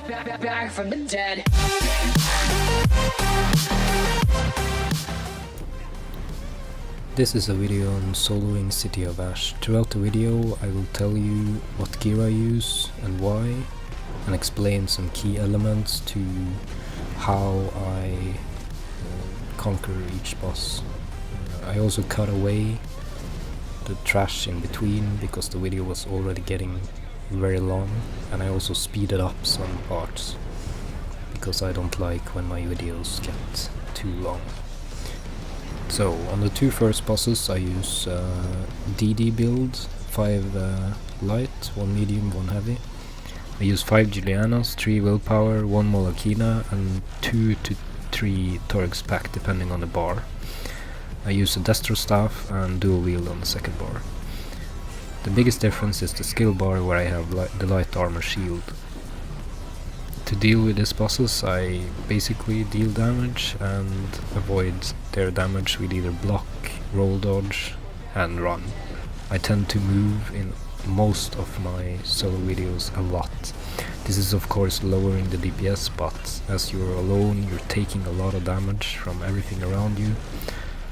back from the dead. This is a video on soloing City of Ash. Throughout the video I will tell you what gear I use and why, and explain some key elements to how I conquer each boss. I also cut away the trash in between because the video was already getting very long, and I also speeded up some parts because I don't like when my videos get too long. So on the two first bosses I use DD build, 5 light, 1 medium, 1 heavy. I use 5 Julianas, 3 willpower, 1 Molokina and 2 to 3 Torx pack depending on the bar. I use a Destro staff and dual wield on the second bar. The biggest difference is the skill bar where I have the light armor shield. To deal with these bosses I basically deal damage and avoid their damage with either block, roll dodge and run. I tend to move in most of my solo videos a lot. This is of course lowering the DPS, but as you're alone you're taking a lot of damage from everything around you.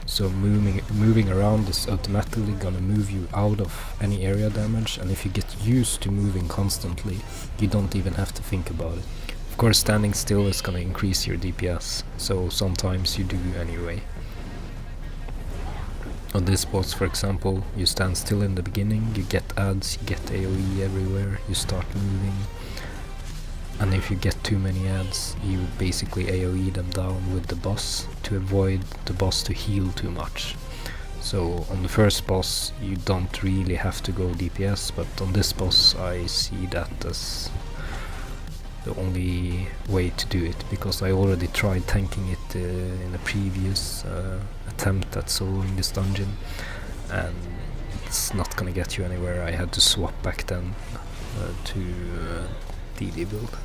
So moving around is automatically gonna move you out of any area damage, and if you get used to moving constantly, you don't even have to think about it. Of course standing still is gonna increase your DPS, so sometimes you do anyway. On this boss for example, you stand still in the beginning, you get ads, you get AoE everywhere, you start moving. And if you get too many ads, you basically AoE them down with the boss to avoid the boss to heal too much. So on the first boss you don't really have to go DPS, but on this boss I see that as the only way to do it, because I already tried tanking it in a previous attempt at soloing this dungeon, and it's not gonna get you anywhere. I had to swap back then to DD build.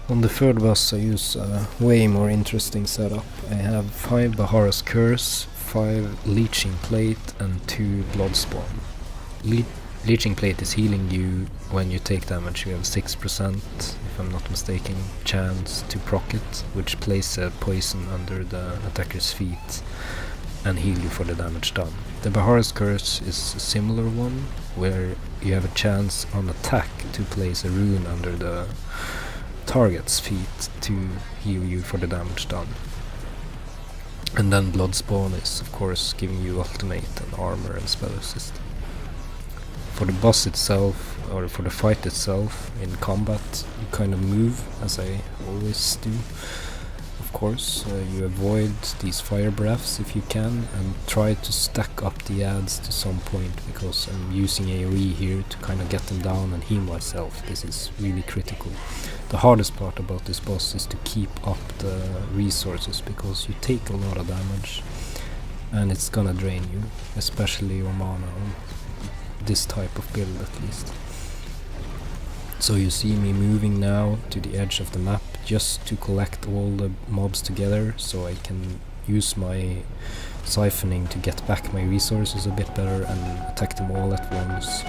On the third boss I use a way more interesting setup. I have 5 Bahara's Curse, 5 Leeching Plate and 2 Bloodspawn. Leeching Plate is healing you when you take damage. You have 6%, if I'm not mistaken, chance to proc it, which places a poison under the attacker's feet and heal you for the damage done. The Bahara's Curse is a similar one, where you have a chance on attack to place a rune under the target's feet to heal you for the damage done. And then Bloodspawn is of course giving you ultimate and armor and spell assist. For the boss itself, or for the fight itself, in combat you kind of move, as I always do. Of course, you avoid these fire breaths if you can, and try to stack up the ads to some point, because I'm using AoE here to kind of get them down and heal myself. This is really critical. The hardest part about this boss is to keep up the resources, because you take a lot of damage and it's gonna drain you, especially your mana on this type of build at least. So you see me moving now to the edge of the map just to collect all the mobs together, so I can use my siphoning to get back my resources a bit better and attack them all at once.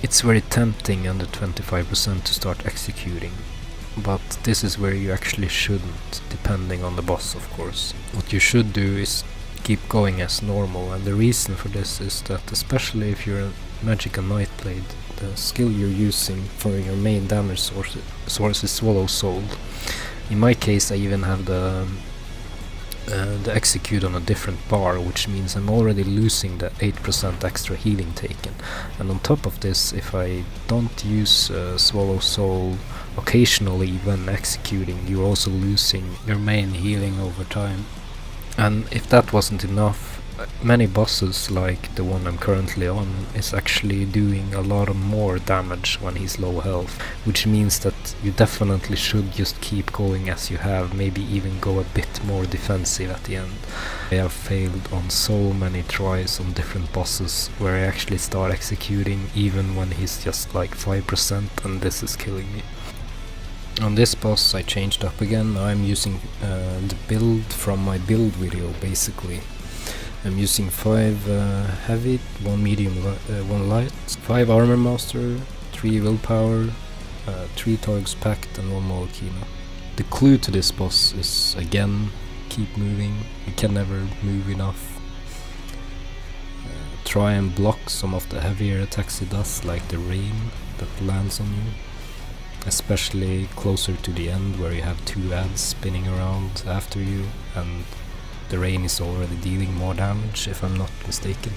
It's very tempting under 25% to start executing, but this is where you actually shouldn't, depending on the boss of course. What you should do is keep going as normal, and the reason for this is that especially if you're a magic and Nightblade, the skill you're using for your main damage source is Swallow Soul. In my case I even have the execute on a different bar, which means I'm already losing the 8% extra healing taken. And on top of this, if I don't use Swallow Soul occasionally when executing, you're also losing your main healing over time. And if that wasn't enough, many bosses like the one I'm currently on is actually doing a lot more damage when he's low health, which means that you definitely should just keep going as you have, maybe even go a bit more defensive at the end. I have failed on so many tries on different bosses where I actually start executing even when he's just like 5%, and this is killing me. On this boss I changed up again. I'm using the build from my build video basically. I'm using 5 heavy, 1 medium, 1 light, 5 armor master, 3 willpower, 3 targets packed and 1 Molokino. The clue to this boss is again, keep moving. You can never move enough. Try and block some of the heavier attacks he does, like the rain that lands on you. Especially closer to the end where you have 2 ads spinning around after you and the rain is already dealing more damage, if I'm not mistaken.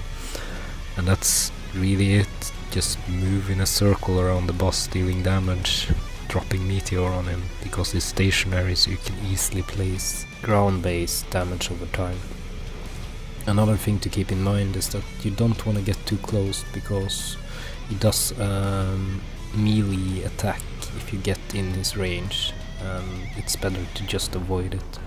And that's really it. Just move in a circle around the boss, dealing damage, dropping meteor on him, because he's stationary so you can easily place ground-based damage over time. Another thing to keep in mind is that you don't want to get too close, because he does melee attack if you get in his range. It's better to just avoid it.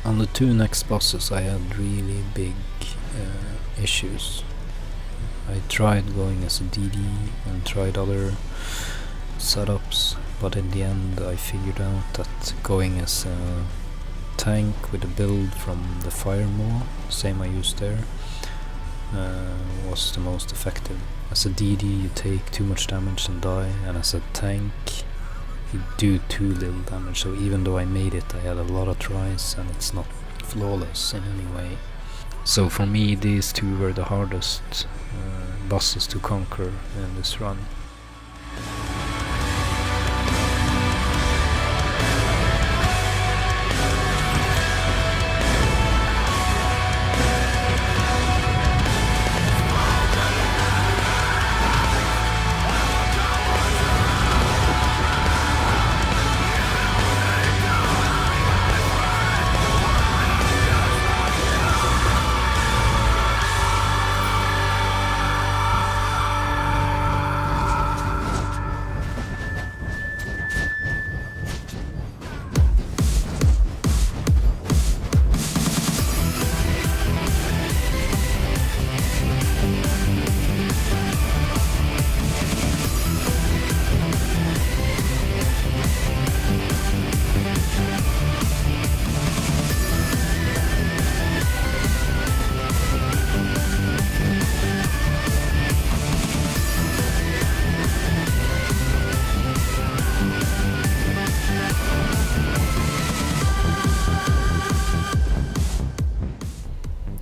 On the 2 next bosses I had really big issues. I tried going as a DD and tried other setups, but in the end I figured out that going as a tank with a build from the fire maw, same I used there, was the most effective. As a DD you take too much damage and die, and as a tank you do too little damage, so even though I made it, I had a lot of tries and it's not flawless in any way. So for me these two were the hardest bosses to conquer in this run.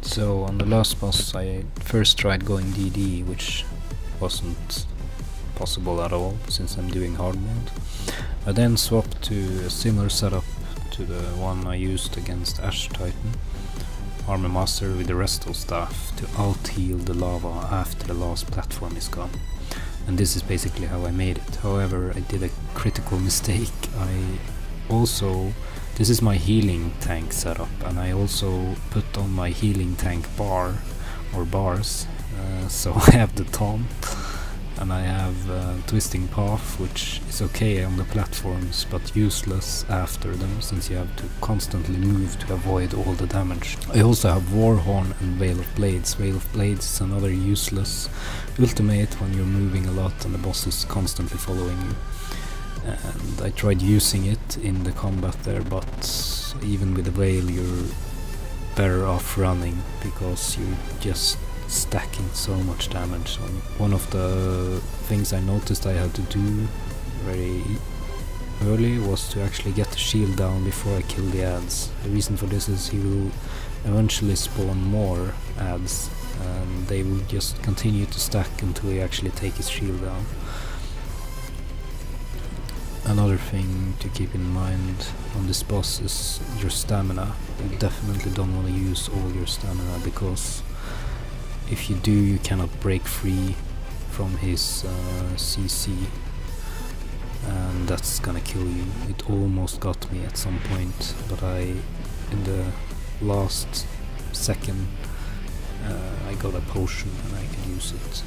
So on the last boss I first tried going DD, which wasn't possible at all since I'm doing hard mode. I then swapped to a similar setup to the one I used against Ash Titan, Armor Master with the Restal Staff to out-heal the lava after the last platform is gone. And this is basically how I made it. However, I did a critical mistake. This is my healing tank setup, and I also put on my healing tank bar, or bars, so I have the taunt, and I have twisting path, which is okay on the platforms, but useless after them, since you have to constantly move to avoid all the damage. I also have Warhorn and Veil of Blades. Veil of Blades is another useless ultimate when you're moving a lot and the boss is constantly following you. And I tried using it in the combat there, but even with the Veil you're better off running, because you're just stacking so much damage. So one of the things I noticed I had to do very early was to actually get the shield down before I kill the ads. The reason for this is he will eventually spawn more ads, and they will just continue to stack until you actually take his shield down. Another thing to keep in mind on this boss is your stamina. You definitely don't want to use all your stamina, because if you do, you cannot break free from his CC, and that's gonna kill you. It almost got me at some point, but in the last second, I got a potion and I could use it.